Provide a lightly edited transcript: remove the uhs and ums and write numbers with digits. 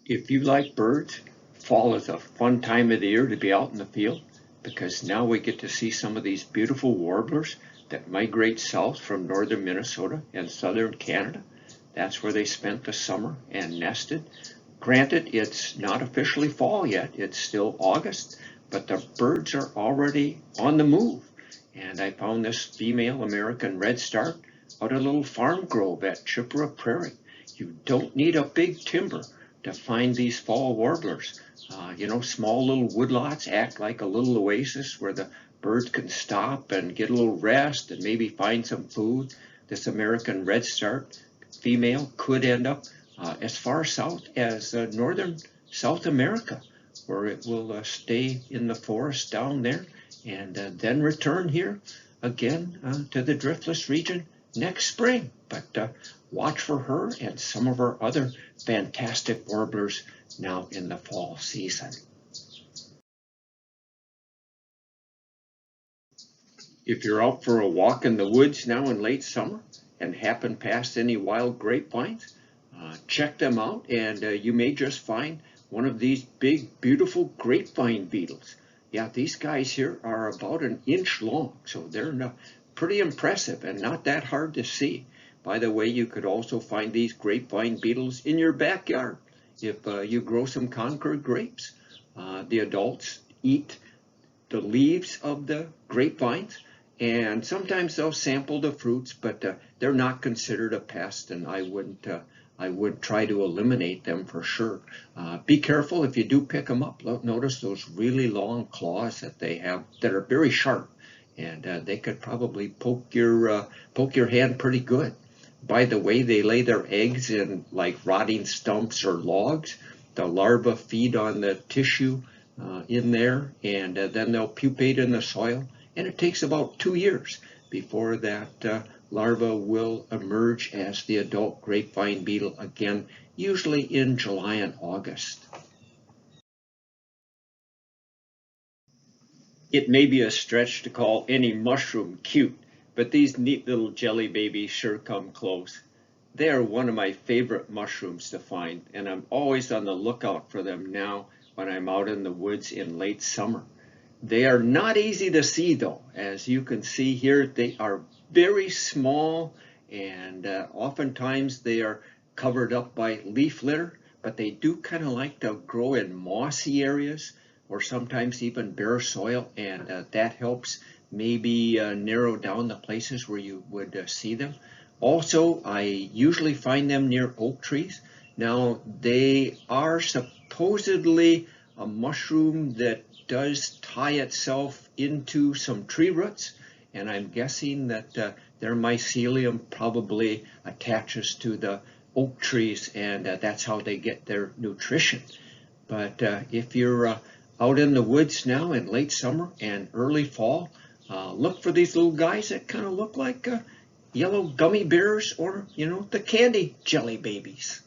If you like birds, fall is a fun time of the year to be out in the field because now we get to see some of these beautiful warblers that migrate south from northern Minnesota and southern Canada. That's where they spent the summer and nested. Granted, it's not officially fall yet, it's still August, but the birds are already on the move. And I found this female American redstart out of a little farm grove at Chipera Prairie. You don't need a big timber to find these fall warblers. Small little woodlots act like a little oasis where the birds can stop and get a little rest and maybe find some food. This American redstart female could end up as far south as northern South America, where it will stay in the forest down there and then return here again to the driftless region next spring. But watch for her and some of our other fantastic warblers now in the fall season. If you're out for a walk in the woods now in late summer and happen past any wild grapevines, check them out and you may just find one of these big, beautiful grapevine beetles. Yeah, these guys here are about an inch long, so they're pretty impressive and not that hard to see. By the way, you could also find these grapevine beetles in your backyard if you grow some Concord grapes. The adults eat the leaves of the grapevines, and sometimes they'll sample the fruits, but they're not considered a pest, and I would try to eliminate them for sure. Be careful if you do pick them up. Notice those really long claws that they have that are very sharp, and they could probably poke your hand pretty good. By the way, they lay their eggs in like rotting stumps or logs. The larvae feed on the tissue in there, and then they'll pupate in the soil. And it takes about 2 years before that larva will emerge as the adult grapevine beetle again, usually in July and August. It may be a stretch to call any mushroom cute, but these neat little jelly babies sure come close. They are one of my favorite mushrooms to find, and I'm always on the lookout for them now when I'm out in the woods in late summer. They are not easy to see though. As you can see here, they are very small, and oftentimes they are covered up by leaf litter, but they do kind of like to grow in mossy areas or sometimes even bare soil, and that helps maybe narrow down the places where you would see them. Also, I usually find them near oak trees. Now, they are supposedly a mushroom that does tie itself into some tree roots, and I'm guessing that their mycelium probably attaches to the oak trees, and that's how they get their nutrition. But if you're out in the woods now in late summer and early fall, look for these little guys that kind of look like yellow gummy bears or, the candy jelly babies.